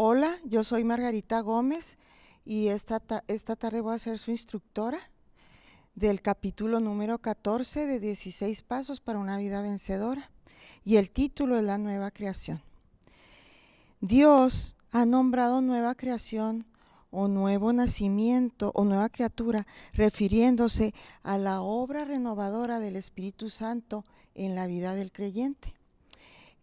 Hola, yo soy Margarita Gómez y esta tarde voy a ser su instructora del capítulo número 14 de 16 Pasos para una Vida Vencedora, y el título es La Nueva Creación. Dios ha nombrado nueva creación o nuevo nacimiento o nueva criatura, refiriéndose a la obra renovadora del Espíritu Santo en la vida del creyente.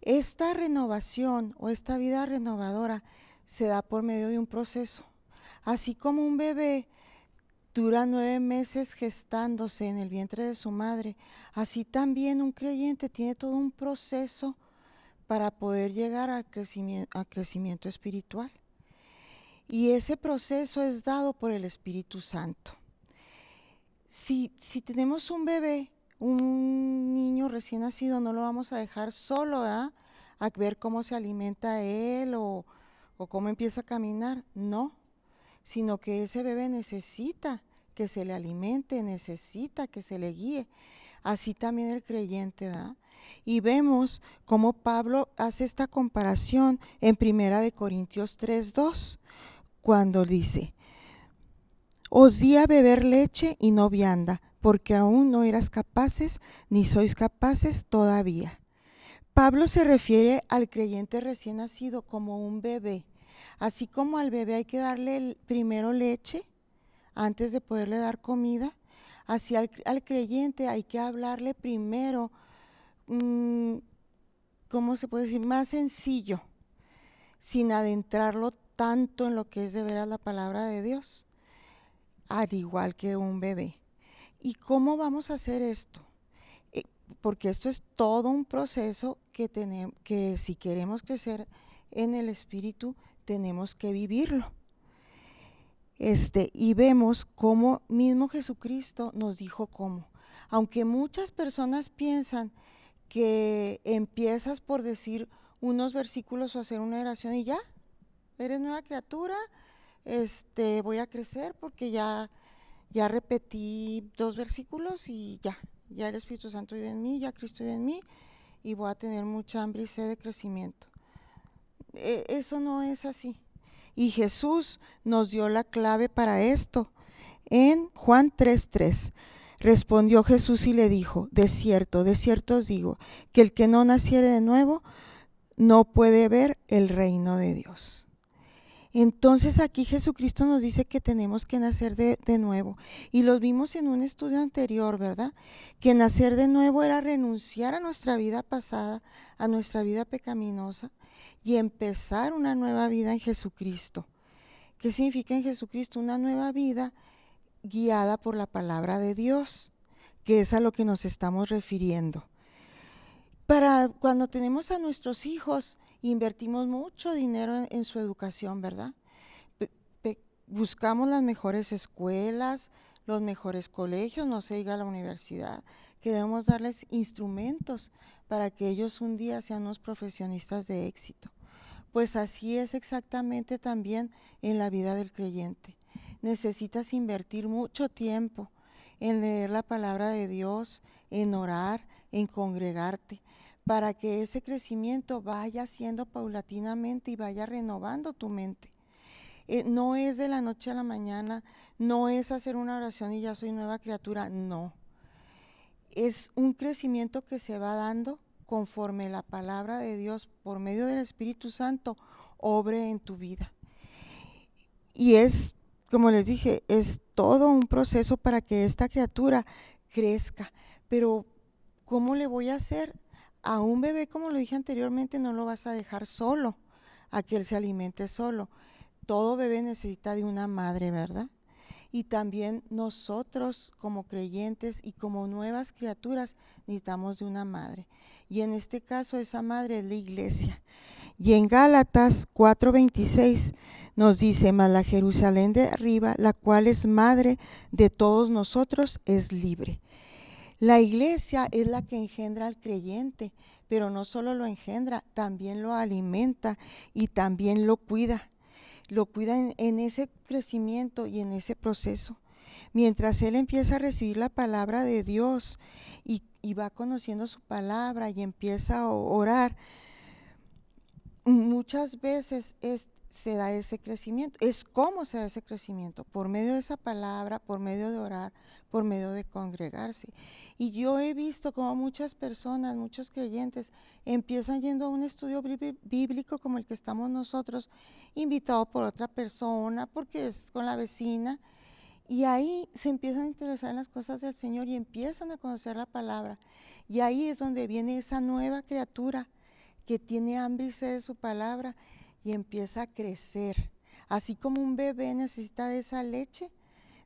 Esta renovación o esta vida renovadora se da por medio de un proceso. Así como un bebé dura 9 meses gestándose en el vientre de su madre, así también un creyente tiene todo un proceso para poder llegar al crecimiento espiritual. Y ese proceso es dado por el Espíritu Santo. Si tenemos un bebé, un niño recién nacido, no lo vamos a dejar solo, a ver cómo se alimenta él o cómo empieza a caminar. No, sino que ese bebé necesita que se le alimente, necesita que se le guíe. Así también el creyente, ¿verdad? Y vemos cómo Pablo hace esta comparación en 1 Corintios 3:2, cuando dice: os di a beber leche y no vianda, porque aún no eras capaces, ni sois capaces todavía. Pablo se refiere al creyente recién nacido como un bebé. Así como al bebé hay que darle primero leche antes de poderle dar comida, así al creyente hay que hablarle primero, ¿cómo se puede decir? Más sencillo, sin adentrarlo tanto en lo que es de veras la palabra de Dios, al igual que un bebé. ¿Y cómo vamos a hacer esto? Porque esto es todo un proceso que si queremos crecer en el espíritu, tenemos que vivirlo. Y vemos cómo mismo Jesucristo nos dijo cómo. Aunque muchas personas piensan que empiezas por decir unos versículos o hacer una oración y ya, eres nueva criatura, voy a crecer porque ya repetí 2 versículos y ya el Espíritu Santo vive en mí, ya Cristo vive en mí y voy a tener mucha hambre y sed de crecimiento. Eso no es así. Y Jesús nos dio la clave para esto. En Juan 3:3 respondió Jesús y le dijo: de cierto os digo, que el que no naciere de nuevo no puede ver el reino de Dios. Entonces aquí Jesucristo nos dice que tenemos que nacer de nuevo, y lo vimos en un estudio anterior, ¿verdad? Que nacer de nuevo era renunciar a nuestra vida pasada, a nuestra vida pecaminosa, y empezar una nueva vida en Jesucristo. ¿Qué significa en Jesucristo? Una nueva vida guiada por la palabra de Dios, que es a lo que nos estamos refiriendo. Para cuando tenemos a nuestros hijos, invertimos mucho dinero en su educación, ¿verdad? Buscamos las mejores escuelas, los mejores colegios, no se diga la universidad. Queremos darles instrumentos para que ellos un día sean unos profesionistas de éxito. Pues así es exactamente también en la vida del creyente. Necesitas invertir mucho tiempo en leer la palabra de Dios, en orar, en congregarte, para que ese crecimiento vaya siendo paulatinamente y vaya renovando tu mente. No es de la noche a la mañana, no es hacer una oración y ya soy nueva criatura, no. Es un crecimiento que se va dando conforme la palabra de Dios por medio del Espíritu Santo obre en tu vida. Y es, como les dije, es todo un proceso para que esta criatura crezca. Pero ¿cómo le voy a hacer? A un bebé, como lo dije anteriormente, no lo vas a dejar solo, a que él se alimente solo. Todo bebé necesita de una madre, ¿verdad? Y también nosotros como creyentes y como nuevas criaturas necesitamos de una madre. Y en este caso esa madre es la iglesia. Y en Gálatas 4:26 nos dice: mas la Jerusalén de arriba, la cual es madre de todos nosotros, es libre. La iglesia es la que engendra al creyente, pero no solo lo engendra, también lo alimenta y también lo cuida. Lo cuida en ese crecimiento y en ese proceso. Mientras él empieza a recibir la palabra de Dios y va conociendo su palabra y empieza a orar, muchas veces se da ese crecimiento. Es cómo se da ese crecimiento, por medio de esa palabra, por medio de orar, por medio de congregarse. Y yo he visto como muchas personas, muchos creyentes, empiezan yendo a un estudio bíblico como el que estamos nosotros, invitado por otra persona, porque es con la vecina, y ahí se empiezan a interesar en las cosas del Señor y empiezan a conocer la palabra. Y ahí es donde viene esa nueva criatura que tiene hambre y sed de su palabra y empieza a crecer. Así como un bebé necesita de esa leche,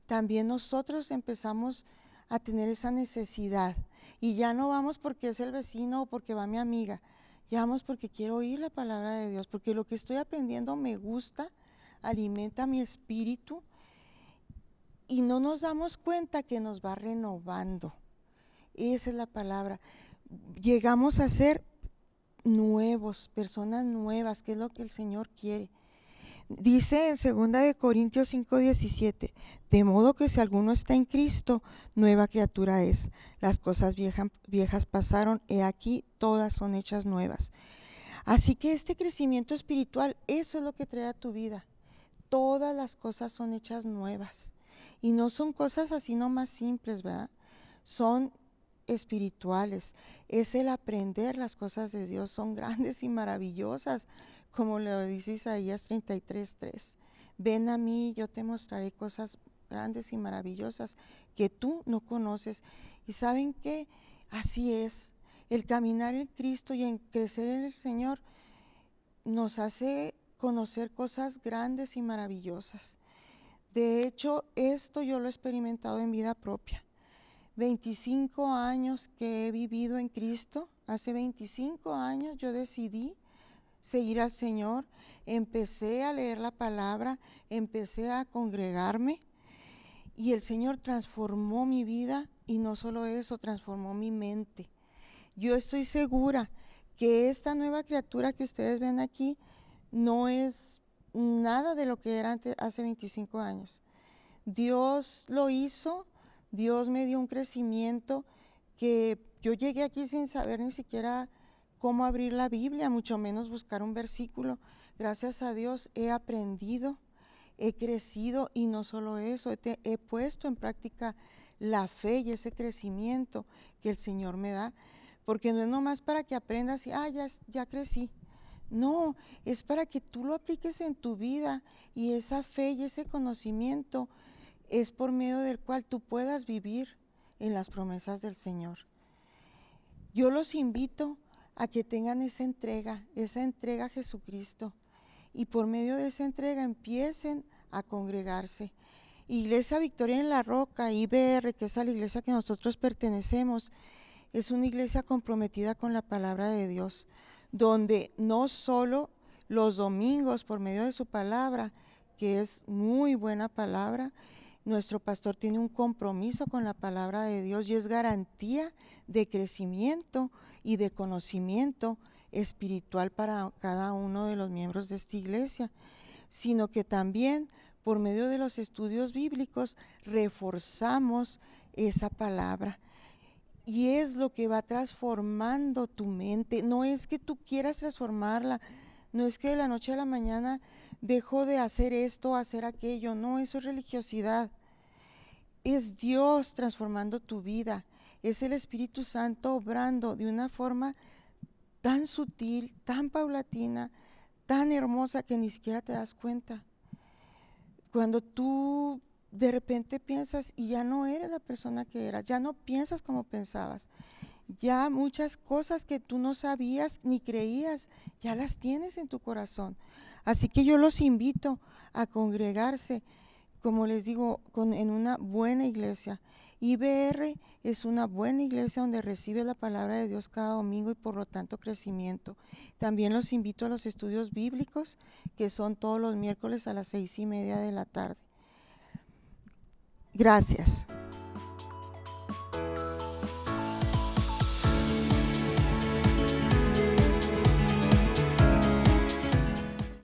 también nosotros empezamos a tener esa necesidad. Y ya no vamos porque es el vecino o porque va mi amiga, ya vamos porque quiero oír la palabra de Dios, porque lo que estoy aprendiendo me gusta, alimenta mi espíritu y no nos damos cuenta que nos va renovando. Esa es la palabra. Llegamos a ser nuevos, personas nuevas, que es lo que el Señor quiere. Dice en 2 Corintios 5:17, de modo que si alguno está en Cristo, nueva criatura es. Las cosas viejas pasaron, he aquí, todas son hechas nuevas. Así que este crecimiento espiritual, eso es lo que trae a tu vida. Todas las cosas son hechas nuevas. Y no son cosas así nomás simples, ¿verdad? Son espirituales, es el aprender las cosas de Dios, son grandes y maravillosas, como lo dice Isaías 33:3. Ven a mí, yo te mostraré cosas grandes y maravillosas que tú no conoces. Y ¿saben qué? Así es, el caminar en Cristo y en crecer en el Señor nos hace conocer cosas grandes y maravillosas. De hecho, esto yo lo he experimentado en vida propia. 25 años que he vivido en Cristo, hace 25 años yo decidí seguir al Señor, empecé a leer la palabra, empecé a congregarme y el Señor transformó mi vida y no solo eso, transformó mi mente. Yo estoy segura que esta nueva criatura que ustedes ven aquí no es nada de lo que era hace 25 años. Dios lo hizo. Dios me dio un crecimiento que yo llegué aquí sin saber ni siquiera cómo abrir la Biblia, mucho menos buscar un versículo. Gracias a Dios he aprendido, he crecido y no solo eso, he puesto en práctica la fe y ese crecimiento que el Señor me da, porque no es nomás para que aprendas y ya crecí. No, es para que tú lo apliques en tu vida y esa fe y ese conocimiento es por medio del cual tú puedas vivir en las promesas del Señor. Yo los invito a que tengan esa entrega a Jesucristo, y por medio de esa entrega empiecen a congregarse. Iglesia Victoria en la Roca, IBR, que es a la iglesia que nosotros pertenecemos, es una iglesia comprometida con la palabra de Dios, donde no solo los domingos por medio de su palabra, que es muy buena palabra, nuestro pastor tiene un compromiso con la palabra de Dios y es garantía de crecimiento y de conocimiento espiritual para cada uno de los miembros de esta iglesia, sino que también por medio de los estudios bíblicos reforzamos esa palabra. Y es lo que va transformando tu mente. No es que tú quieras transformarla, no es que de la noche a la mañana dejo de hacer esto, hacer aquello. No, eso es religiosidad. Es Dios transformando tu vida. Es el Espíritu Santo obrando de una forma tan sutil, tan paulatina, tan hermosa que ni siquiera te das cuenta. Cuando tú de repente piensas y ya no eres la persona que eras, ya no piensas como pensabas, ya muchas cosas que tú no sabías ni creías, ya las tienes en tu corazón. Así que yo los invito a congregarse, como les digo, en una buena iglesia. IBR es una buena iglesia donde recibe la palabra de Dios cada domingo y por lo tanto crecimiento. También los invito a los estudios bíblicos, que son todos los miércoles a las 6:30 de la tarde. Gracias.